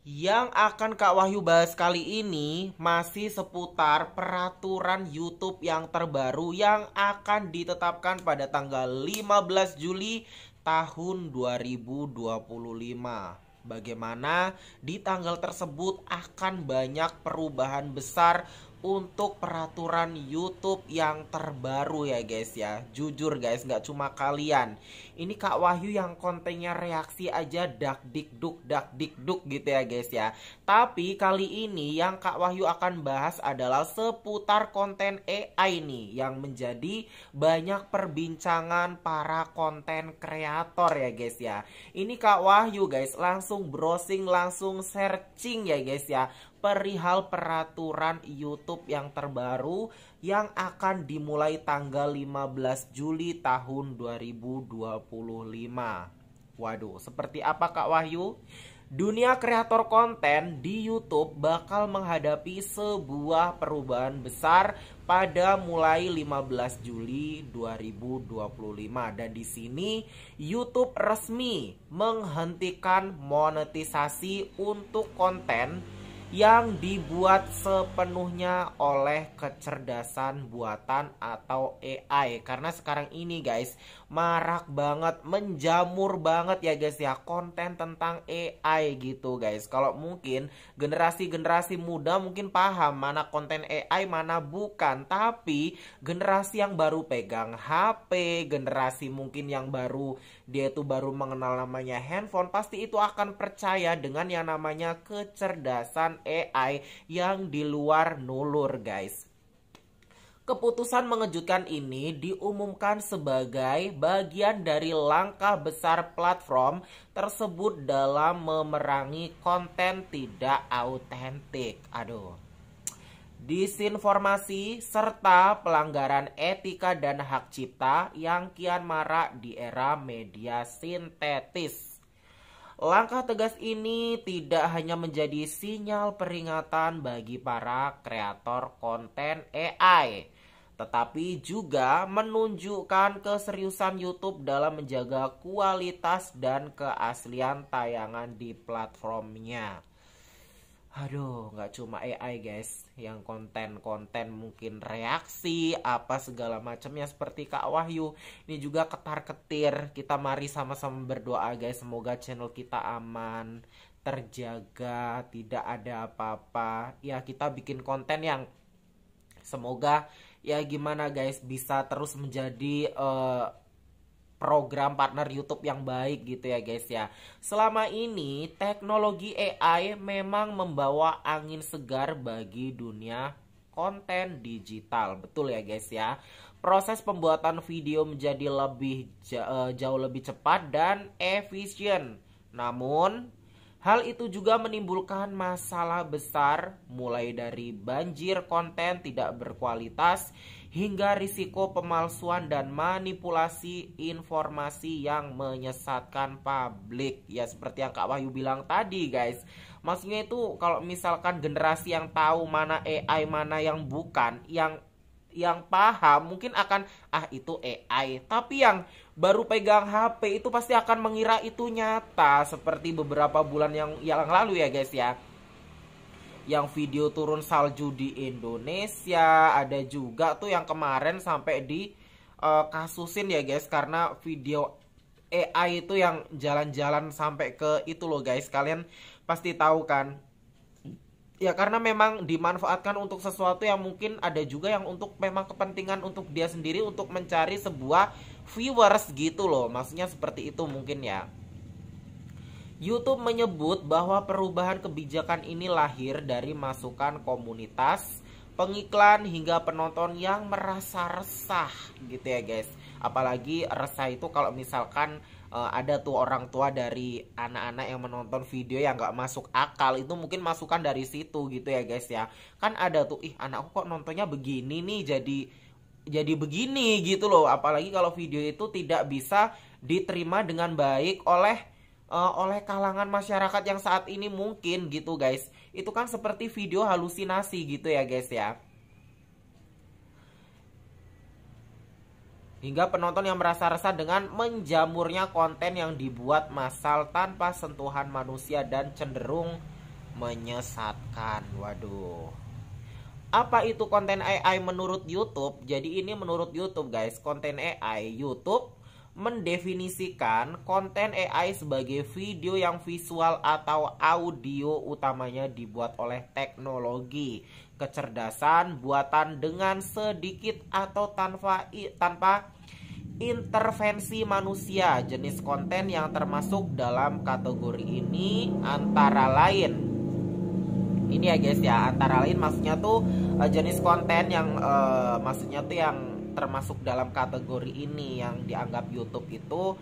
Yang akan Kak Wahyu bahas kali ini masih seputar peraturan YouTube yang terbaru yang akan ditetapkan pada tanggal 15 Juli tahun 2025. Bagaimana di tanggal tersebut akan banyak perubahan besar untuk peraturan YouTube yang terbaru ya guys ya. Jujur guys, nggak cuma kalian. Ini Kak Wahyu yang kontennya reaksi aja dak dikduk gitu ya guys ya. Tapi kali ini yang Kak Wahyu akan bahas adalah seputar konten AI nih yang menjadi banyak perbincangan para konten kreator ya guys ya. Ini Kak Wahyu guys langsung browsing, langsung searching ya guys ya, perihal peraturan YouTube yang terbaru yang akan dimulai tanggal 15 Juli tahun 2025. Waduh, seperti apa Kak Wahyu? Dunia kreator konten di YouTube bakal menghadapi sebuah perubahan besar pada mulai 15 Juli 2025 dan di sini YouTube resmi menghentikan monetisasi untuk konten yang dibuat sepenuhnya oleh kecerdasan buatan atau AI. Karena sekarang ini guys marak banget, menjamur banget ya guys ya konten tentang AI gitu guys. Kalau mungkin generasi-generasi muda mungkin paham mana konten AI mana bukan, tapi generasi yang baru pegang HP, generasi mungkin yang baru dia itu baru mengenal namanya handphone, pasti itu akan percaya dengan yang namanya kecerdasan AI yang di luar nulur guys. Keputusan mengejutkan ini diumumkan sebagai bagian dari langkah besar platform tersebut dalam memerangi konten tidak autentik. Aduh. Disinformasi serta pelanggaran etika dan hak cipta yang kian marak di era media sintetis. Langkah tegas ini tidak hanya menjadi sinyal peringatan bagi para kreator konten AI, tetapi juga menunjukkan keseriusan YouTube dalam menjaga kualitas dan keaslian tayangan di platformnya. Aduh, nggak cuma AI guys, yang konten-konten mungkin reaksi apa segala macamnya seperti Kak Wahyu. Ini juga ketar-ketir. Kita mari sama-sama berdoa guys, semoga channel kita aman, terjaga, tidak ada apa-apa. Ya kita bikin konten yang semoga ya gimana guys bisa terus menjadi program partner YouTube yang baik gitu ya guys ya. Selama ini teknologi AI memang membawa angin segar bagi dunia konten digital. Betul ya guys ya. Proses pembuatan video menjadi jauh lebih cepat dan efisien. Namun hal itu juga menimbulkan masalah besar, mulai dari banjir konten tidak berkualitas hingga risiko pemalsuan dan manipulasi informasi yang menyesatkan publik. Ya seperti yang Kak Wahyu bilang tadi guys. Maksudnya itu kalau misalkan generasi yang tahu mana AI mana yang bukan, yang paham mungkin akan itu AI, tapi yang baru pegang HP itu pasti akan mengira itu nyata, seperti beberapa bulan yang lalu ya guys ya, yang video turun salju di Indonesia. Ada juga tuh yang kemarin sampai di kasusin ya guys, karena video AI itu yang jalan-jalan sampai ke itu loh guys, kalian pasti tahu kan. Ya karena memang dimanfaatkan untuk sesuatu yang mungkin ada juga yang untuk memang kepentingan untuk dia sendiri untuk mencari sebuah viewers gitu loh. Maksudnya seperti itu mungkin ya. YouTube menyebut bahwa perubahan kebijakan ini lahir dari masukan komunitas, pengiklan hingga penonton yang merasa resah gitu ya guys. Apalagi resah itu kalau misalkan ada tuh orang tua dari anak-anak yang menonton video yang nggak masuk akal, itu mungkin masukan dari situ gitu ya guys ya. Kan ada tuh, anakku kok nontonnya begini nih, jadi begini gitu loh. Apalagi kalau video itu tidak bisa diterima dengan baik oleh kalangan masyarakat yang saat ini mungkin gitu guys. Itu kan seperti video halusinasi gitu ya guys ya. Hingga penonton yang merasa resah dengan menjamurnya konten yang dibuat massal tanpa sentuhan manusia dan cenderung menyesatkan. Waduh. Apa itu konten AI menurut YouTube? Jadi ini menurut YouTube guys, konten AI. YouTube mendefinisikan konten AI sebagai video yang visual atau audio utamanya dibuat oleh teknologi kecerdasan buatan dengan sedikit atau tanpa intervensi manusia. Jenis konten yang termasuk dalam kategori ini antara lain, ini ya guys ya, antara lain maksudnya tuh jenis konten yang maksudnya tuh yang termasuk dalam kategori ini yang dianggap YouTube itu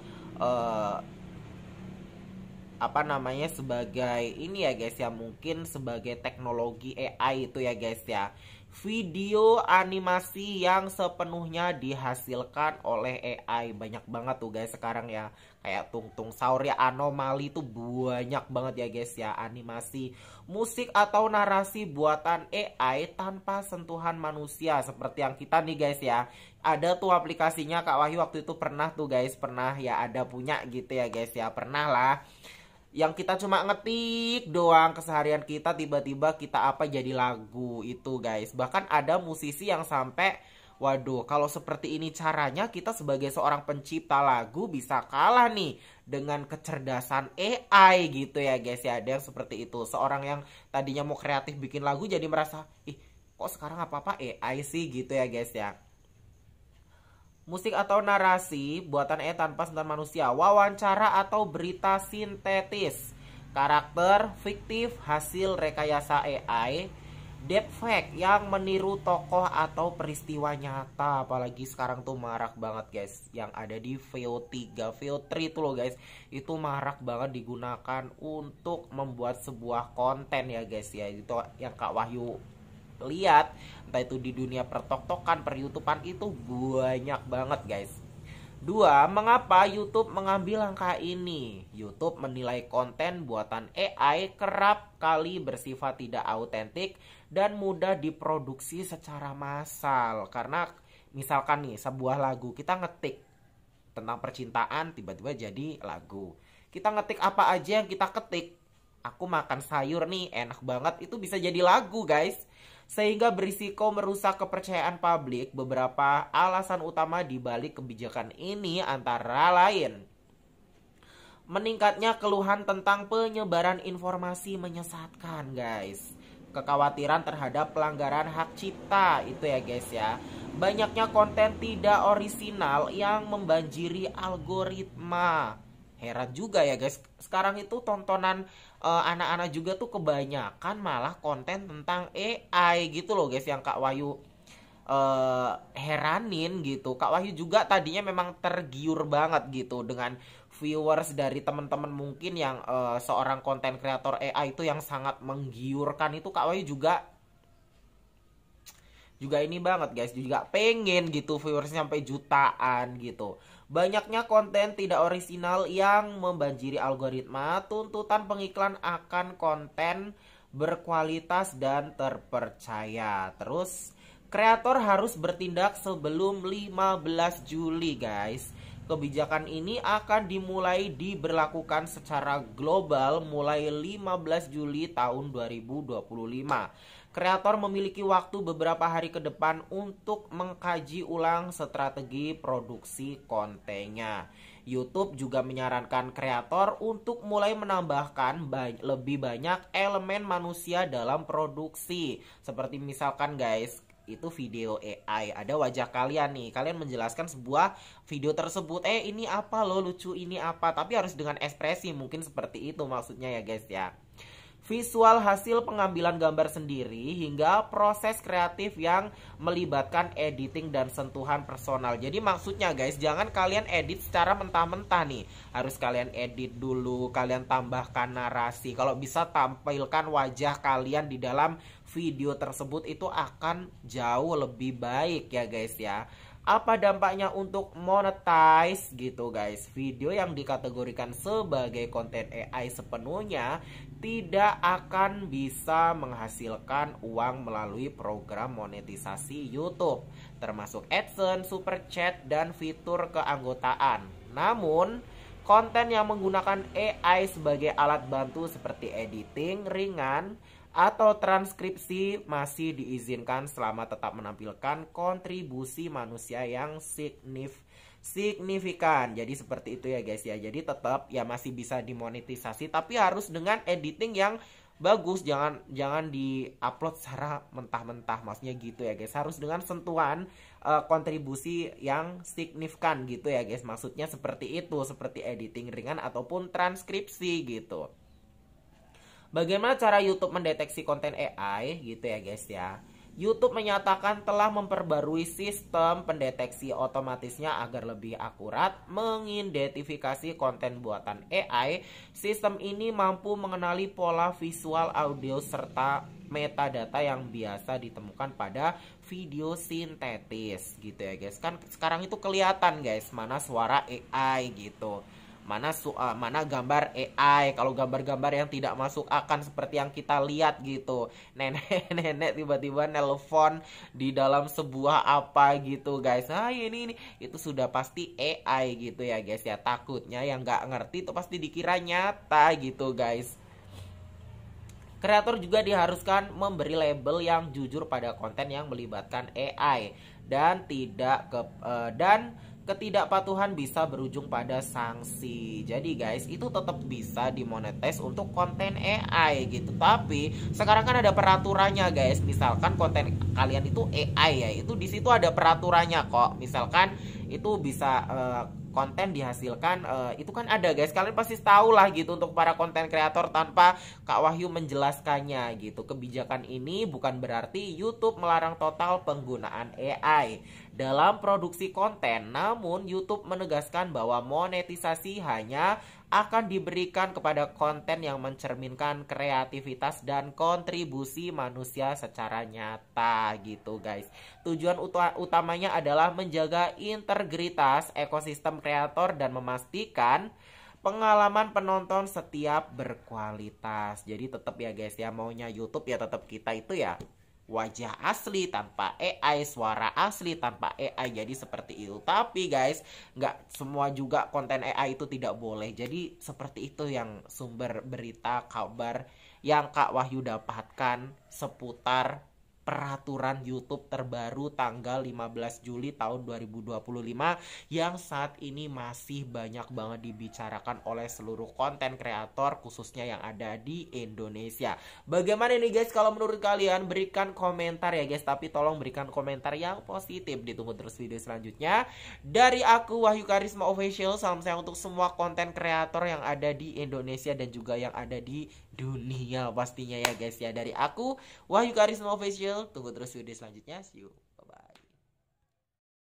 apa namanya, sebagai ini ya guys ya, mungkin sebagai teknologi AI itu ya guys ya, video animasi yang sepenuhnya dihasilkan oleh AI. Banyak banget tuh guys sekarang ya, kayak Tung Tung Sahur ya, Anomali tuh banyak banget ya guys ya, animasi, musik atau narasi buatan AI tanpa sentuhan manusia. Seperti yang kita nih guys ya, ada tuh aplikasinya, Kak Wahyu waktu itu pernah tuh guys, pernah ya ada punya gitu ya guys ya, pernah lah, yang kita cuma ngetik doang keseharian kita, tiba-tiba kita apa jadi lagu itu guys. Bahkan ada musisi yang sampai, waduh, kalau seperti ini caranya, kita sebagai seorang pencipta lagu bisa kalah nih dengan kecerdasan AI gitu ya guys ya. Ada yang seperti itu, seorang yang tadinya mau kreatif bikin lagu jadi merasa, ih kok sekarang apa-apa AI sih gitu ya guys ya. Musik atau narasi buatan AI tanpa sentuhan manusia, wawancara atau berita sintetis, karakter fiktif hasil rekayasa AI, deepfake yang meniru tokoh atau peristiwa nyata. Apalagi sekarang tuh marak banget guys, yang ada di VO3, VO3 tuh loh guys, itu marak banget digunakan untuk membuat sebuah konten ya guys ya. Itu yang Kak Wahyu lihat, entah itu di dunia pertok-tokan, per YouTubean itu banyak banget guys. Dua, mengapa YouTube mengambil langkah ini? YouTube menilai konten buatan AI kerap kali bersifat tidak autentik dan mudah diproduksi secara massal. Karena misalkan nih, sebuah lagu kita ngetik tentang percintaan, tiba-tiba jadi lagu. Kita ngetik apa aja yang kita ketik, aku makan sayur nih enak banget, itu bisa jadi lagu guys. Sehingga berisiko merusak kepercayaan publik. Beberapa alasan utama di balik kebijakan ini antara lain meningkatnya keluhan tentang penyebaran informasi menyesatkan guys, kekhawatiran terhadap pelanggaran hak cipta itu ya guys ya, banyaknya konten tidak orisinal yang membanjiri algoritma. Heran juga ya guys, sekarang itu tontonan anak-anak juga tuh kebanyakan malah konten tentang AI gitu loh guys, yang Kak Wahyu heranin gitu. Kak Wahyu juga tadinya memang tergiur banget gitu dengan viewers dari teman-teman mungkin yang seorang konten kreator AI itu yang sangat menggiurkan itu. Kak Wahyu juga ini banget guys, juga pengen gitu viewersnya sampai jutaan gitu. Banyaknya konten tidak orisinal yang membanjiri algoritma, tuntutan pengiklan akan konten berkualitas dan terpercaya. Terus kreator harus bertindak sebelum 15 Juli guys. Kebijakan ini akan dimulai diberlakukan secara global mulai 15 Juli tahun 2025. Kreator memiliki waktu beberapa hari ke depan untuk mengkaji ulang strategi produksi kontennya. YouTube juga menyarankan kreator untuk mulai menambahkan lebih banyak elemen manusia dalam produksi. Seperti misalkan guys, itu video AI, ada wajah kalian nih, kalian menjelaskan sebuah video tersebut, ini apa lo, lucu ini apa, tapi harus dengan ekspresi, mungkin seperti itu maksudnya ya guys ya. Visual hasil pengambilan gambar sendiri hingga proses kreatif yang melibatkan editing dan sentuhan personal. Jadi maksudnya guys, jangan kalian edit secara mentah-mentah nih. Harus kalian edit dulu, kalian tambahkan narasi. Kalau bisa tampilkan wajah kalian di dalam video tersebut, itu akan jauh lebih baik ya guys ya. Apa dampaknya untuk monetize gitu guys? Video yang dikategorikan sebagai konten AI sepenuhnya tidak akan bisa menghasilkan uang melalui program monetisasi YouTube, termasuk AdSense, Super Chat, dan fitur keanggotaan. Namun, Konten yang menggunakan AI sebagai alat bantu seperti editing ringan atau transkripsi masih diizinkan selama tetap menampilkan kontribusi manusia yang signifikan. Jadi seperti itu ya guys ya. Jadi tetap ya masih bisa dimonetisasi, tapi harus dengan editing yang bagus, jangan di-upload secara mentah-mentah, maksudnya gitu ya guys. Harus dengan sentuhan kontribusi yang signifikan gitu ya guys. Maksudnya seperti itu, seperti editing ringan ataupun transkripsi gitu. Bagaimana cara YouTube mendeteksi konten AI gitu ya guys ya. YouTube menyatakan telah memperbarui sistem pendeteksi otomatisnya agar lebih akurat mengidentifikasi konten buatan AI. Sistem ini mampu mengenali pola visual, audio, serta metadata yang biasa ditemukan pada video sintetis gitu ya guys. Kan sekarang itu kelihatan guys mana suara AI gitu, mana gambar AI. Kalau gambar-gambar yang tidak masuk akal seperti yang kita lihat gitu, nenek-nenek tiba-tiba nelpon di dalam sebuah apa gitu guys, nah ini itu sudah pasti AI gitu ya guys ya. Takutnya yang nggak ngerti itu pasti dikira nyata gitu guys. Kreator juga diharuskan memberi label yang jujur pada konten yang melibatkan AI dan ketidakpatuhan bisa berujung pada sanksi. Jadi guys, itu tetap bisa dimonetize untuk konten AI gitu. Tapi sekarang kan ada peraturannya guys. Misalkan konten kalian itu AI ya, itu di situ ada peraturannya kok. Misalkan itu bisa konten dihasilkan itu kan ada guys, kalian pasti tahu lah gitu untuk para konten kreator tanpa Kak Wahyu menjelaskannya gitu. Kebijakan ini bukan berarti YouTube melarang total penggunaan AI dalam produksi konten, namun YouTube menegaskan bahwa monetisasi hanya akan diberikan kepada konten yang mencerminkan kreativitas dan kontribusi manusia secara nyata gitu guys. Tujuan utamanya adalah menjaga integritas ekosistem kreator dan memastikan pengalaman penonton setiap berkualitas. Jadi tetap ya guys ya, maunya YouTube ya tetap kita itu ya wajah asli tanpa AI, suara asli tanpa AI. Jadi seperti itu. Tapi guys, nggak semua juga konten AI itu tidak boleh. Jadi seperti itu yang sumber berita kabar yang Kak Wahyu dapatkan seputar peraturan YouTube terbaru tanggal 15 Juli tahun 2025 yang saat ini masih banyak banget dibicarakan oleh seluruh konten kreator khususnya yang ada di Indonesia. Bagaimana nih guys kalau menurut kalian? Berikan komentar ya guys, tapi tolong berikan komentar yang positif. Ditunggu terus video selanjutnya dari aku Wahyu Karisma Official. Salam sayang untuk semua konten kreator yang ada di Indonesia dan juga yang ada di dunia pastinya ya guys ya. Dari aku Wahyu Karisma Official. Tunggu terus video selanjutnya. See you. Bye-bye.